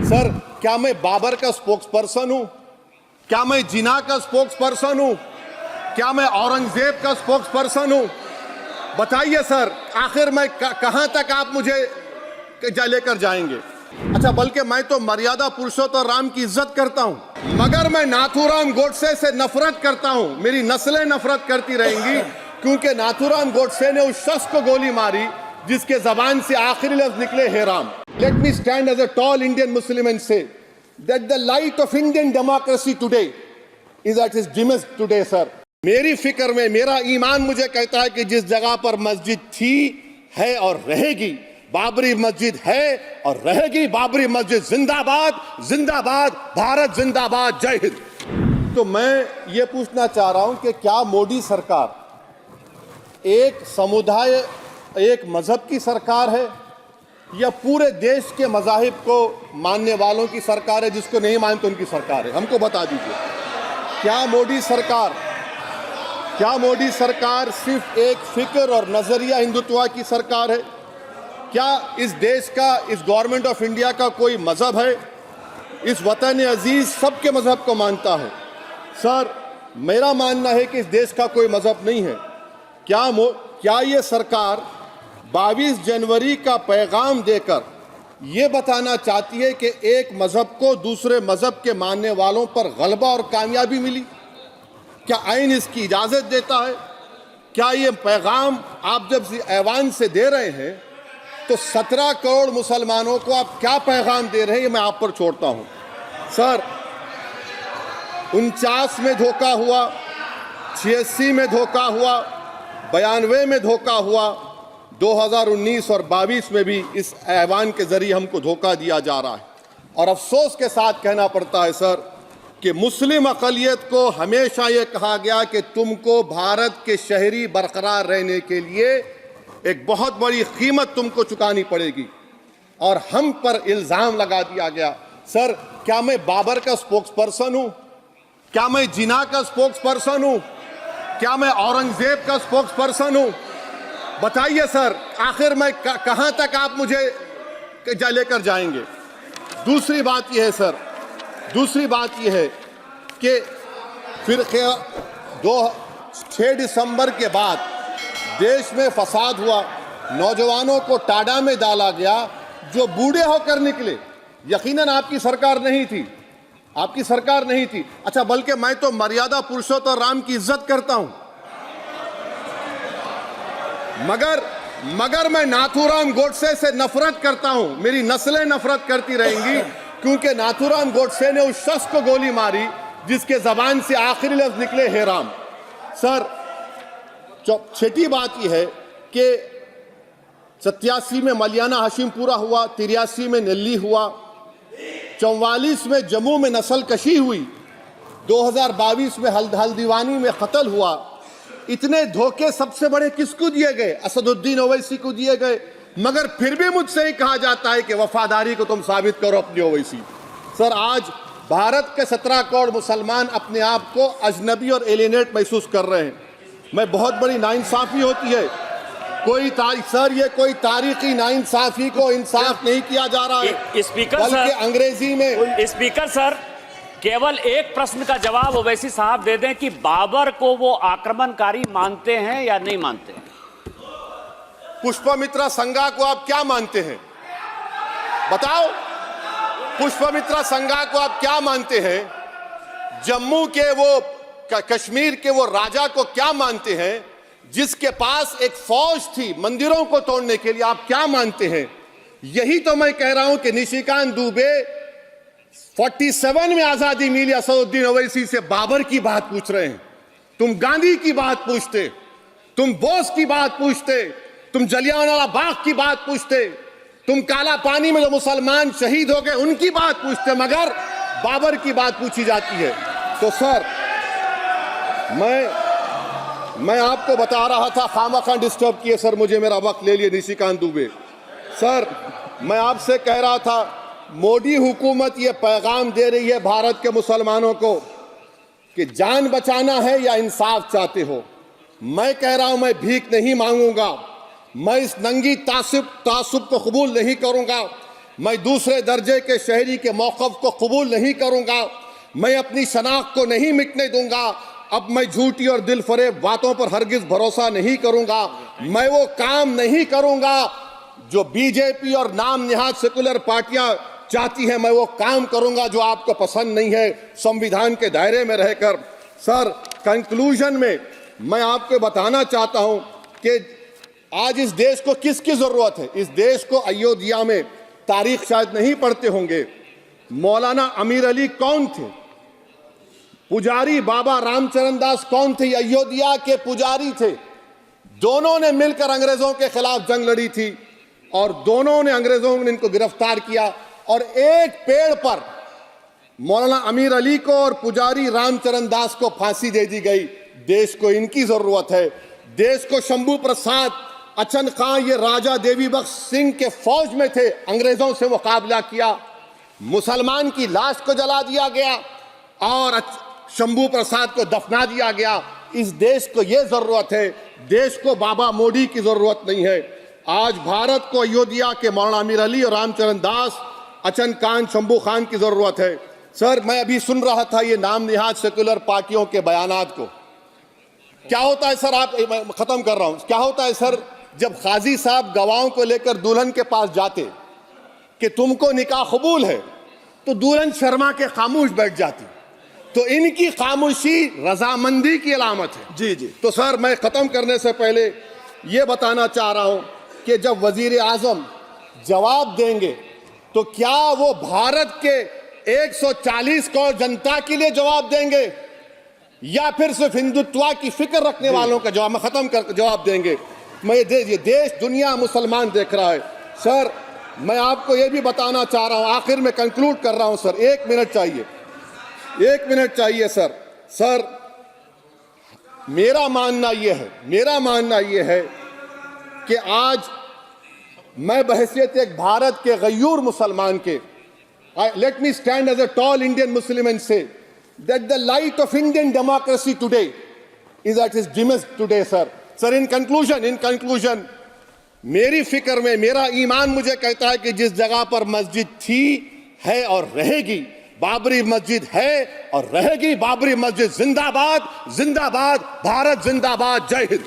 Sir, क्या मैं बाबर का स्पोक्स पर्सन हूं? क्या मैं जिना का स्पोक्स पर्सन हूं? क्या मैं औरंगजेब का स्पोक्स पर्सन हूं? बताइए सर, आखिर मैं कहां तक आप मुझे लेकर जाएंगे? अच्छा, बल्कि मैं तो मर्यादा पुरुषोत्तम राम की इज्जत करता हूं, मगर मैं नाथूराम गोडसे से नफरत करता हूं। मेरी नस्लें नफरत करती रहेंगी, क्योंकि नाथूराम गोडसे ने उस शख्स को गोली मारी जिसके जबान से आखिरी लफ्ज निकले हे Ram. Let me stand as a tall Indian Muslim and say that the light of Indian democracy today is at its dimmest today sir. मेरी फिक्र में मेरा ईमान मुझे कहता है कि जिस जगह पर मस्जिद थी, है और रहेगी, बाबरी मस्जिद है और रहेगी, बाबरी मस्जिद जिंदाबाद, जिंदाबाद, भारत जिंदाबाद, जय हिंद। तो मैं ये पूछना चाह रहा हूं कि क्या मोदी सरकार एक समुदाय, एक मजहब की सरकार है या पूरे देश के मजाहिब को मानने वालों की सरकार है? जिसको नहीं मानते उनकी सरकार है? हमको बता दीजिए। क्या मोदी सरकार सिर्फ एक फिक्र और नजरिया हिंदुत्व की सरकार है? क्या इस देश का, इस गवर्नमेंट ऑफ इंडिया का कोई मजहब है? इस वतन अजीज सबके मजहब को मानता है। सर, मेरा मानना है कि इस देश का कोई मजहब नहीं है। क्या ये सरकार 22 जनवरी का पैगाम देकर ये बताना चाहती है कि एक मजहब को दूसरे मजहब के मानने वालों पर गलबा और कामयाबी मिली? क्या आइन इसकी इजाजत देता है? क्या ये पैगाम आप जब ऐवान से दे रहे हैं तो 17 करोड़ मुसलमानों को आप क्या पैगाम दे रहे हैं, ये मैं आप पर छोड़ता हूं। सर, 49 में धोखा हुआ, 86 में धोखा हुआ, 92 में धोखा हुआ, 2019 और 22 में भी इस ऐवान के जरिए हमको धोखा दिया जा रहा है। और अफसोस के साथ कहना पड़ता है सर कि मुस्लिम अक़लियत को हमेशा ये कहा गया कि तुमको भारत के शहरी बरकरार रहने के लिए एक बहुत बड़ी कीमत तुमको चुकानी पड़ेगी, और हम पर इल्ज़ाम लगा दिया गया। सर, क्या मैं बाबर का स्पोक्स पर्सन हूं? क्या मैं जिना का स्पोक्स पर्सन हूं? क्या मैं औरंगजेब का स्पोक्स पर्सन हूं? बताइए सर, आखिर मैं कहां तक आप मुझे लेकर जाएंगे? दूसरी बात यह है सर, दूसरी बात यह है कि फिर 6 दिसंबर के बाद देश में फसाद हुआ, नौजवानों को टाडा में डाला गया जो बूढ़े होकर निकले। यकीनन आपकी सरकार नहीं थी, आपकी सरकार नहीं थी। अच्छा, बल्कि मैं तो मर्यादा पुरुषोत्तम राम की इज्जत करता हूं, मगर मैं नाथूराम गोडसे से नफरत करता हूं। मेरी नस्लें नफरत करती रहेंगी, क्योंकि नाथूराम गोडसे ने उस शख्स को गोली मारी जिसके जबान से आखिरी लफ्ज निकले हे राम। सर, छठी बात यह है कि 87 में मलियाना हाशिमपुरा हुआ, 83 में नेल्ली हुआ, 44 में जम्मू में नस्ल कशी हुई, 2022 में हल्दीवानी में कत्ल हुआ। इतने धोखे सबसे बड़े किसको दिए गए? असदुद्दीन ओवैसी को दिए गए। मगर फिर भी मुझसे ही कहा जाता है कि वफादारी को तुम साबित करो अपनी ओवैसी। सर, आज भारत के 17 करोड़ मुसलमान अपने आप को अजनबी और एलिनेट महसूस कर रहे हैं। मैं बहुत बड़ी नाइंसाफी होती है। सर, ये कोई तारीखी नाइंसाफी को इंसाफ नहीं किया जा रहा है। स्पीकर बल्कि सर, अंग्रेजी में स्पीकर सर, केवल एक प्रश्न का जवाब ओवैसी साहब दे दें कि बाबर को वो आक्रमणकारी मानते हैं या नहीं मानते? पुष्पमित्रा संघा को आप क्या मानते हैं? बताओ, पुष्पमित्रा संघा को आप क्या मानते हैं? जम्मू के वो, कश्मीर के वो राजा को क्या मानते हैं जिसके पास एक फौज थी मंदिरों को तोड़ने के लिए? आप क्या मानते हैं? यही तो मैं कह रहा हूं कि निशिकांत दुबे 47 में आजादी मिली, असदुद्दीन ओवैसी से बाबर की बात पूछ रहे हैं। तुम गांधी की बात पूछते, तुम बोस की बात पूछते, तुम जलियांवाला बाग की बात पूछते, तुम काला पानी में जो मुसलमान शहीद हो गए उनकी बात पूछते, मगर बाबर की बात पूछी जाती है। तो सर, मैं आपको बता रहा था, खामखा डिस्टर्ब किए सर, मुझे मेरा वक्त ले लिए निशिकांत दुबे। सर, मैं आपसे कह रहा था, मोदी हुकूमत ये पैगाम दे रही है भारत के मुसलमानों को कि जान बचाना है या इंसाफ चाहते हो। मैं कह रहा हूं, मैं भीख नहीं मांगूंगा, मैं इस नंगी तासुब को कबूल नहीं करूंगा। मैं दूसरे दर्जे के शहरी के मौक़िफ़ को कबूल नहीं करूंगा। मैं अपनी शनाख्त को नहीं मिटने दूंगा। अब मैं झूठी और दिल फरेब बातों पर हरगिज भरोसा नहीं करूंगा। मैं वो काम नहीं करूंगा जो बीजेपी और नाम निहाद सेकुलर पार्टियां चाहती हैं। मैं वो काम करूंगा जो आपको पसंद नहीं है, संविधान के दायरे में रहकर। सर, कंक्लूजन में मैं आपको बताना चाहता हूं कि आज इस देश को किसकी जरूरत है। इस देश को अयोध्या में, तारीख शायद नहीं पढ़ते होंगे, मौलाना अमीर अली कौन थे, पुजारी बाबा रामचरण दास कौन थे, अयोध्या के पुजारी थे। दोनों ने मिलकर अंग्रेजों के खिलाफ जंग लड़ी थी और दोनों ने, अंग्रेजों ने इनको गिरफ्तार किया और एक पेड़ पर मौलाना अमीर अली को और पुजारी रामचरण दास को फांसी दे दी गई। देश को इनकी जरूरत है। देश को शंभू प्रसाद, अचन खां, ये राजा देवी बख्श सिंह के फौज में थे, अंग्रेजों से मुकाबला किया। मुसलमान की लाश को जला दिया गया और शंभू प्रसाद को दफना दिया गया। इस देश को यह जरूरत है। देश को बाबा मोदी की जरूरत नहीं है। आज भारत को अयोध्या के मौलाना अमीर अली और रामचरण दास, अचन खान, शंभू खान की जरूरत है। सर, मैं अभी सुन रहा था ये नाम निहाद सेकुलर पार्टियों के बयानात को। क्या होता है सर, आप, मैं खत्म कर रहा हूं, क्या होता है सर, जब काजी साहब गवाहों को लेकर दुल्हन के पास जाते कि तुमको निकाह कबूल है, तो दुल्हन शर्मा के खामोश बैठ जाती। तो इनकी खामोशी रजामंदी की अलामत है। जी जी। तो सर, मैं खत्म करने से पहले ये बताना चाह रहा हूं कि जब वजीर आजम जवाब देंगे तो क्या वो भारत के 140 करोड़ जनता के लिए जवाब देंगे या फिर सिर्फ हिंदुत्व की फिक्र रखने वालों का जवाब, मैं खत्म कर जवाब देंगे। मैं ये देश, दुनिया, मुसलमान देख रहा है। सर, मैं आपको ये भी बताना चाह रहा हूं, आखिर में कंक्लूड कर रहा हूं सर, 1 मिनट चाहिए, 1 मिनट चाहिए सर। सर, मेरा मानना यह है कि आज मैं बहैसियत एक भारत के गयूर मुसलमान के, let me stand as a tall Indian Muslim and say that the light of Indian democracy today is at its dimmest today, sir. Sir, in conclusion, मेरी फिक्र में, मेरा ईमान मुझे कहता है कि जिस जगह पर मस्जिद थी, है और रहेगी, बाबरी मस्जिद है और रहेगी। बाबरी मस्जिद जिंदाबाद, जिंदाबाद, भारत जिंदाबाद। जय हिंद।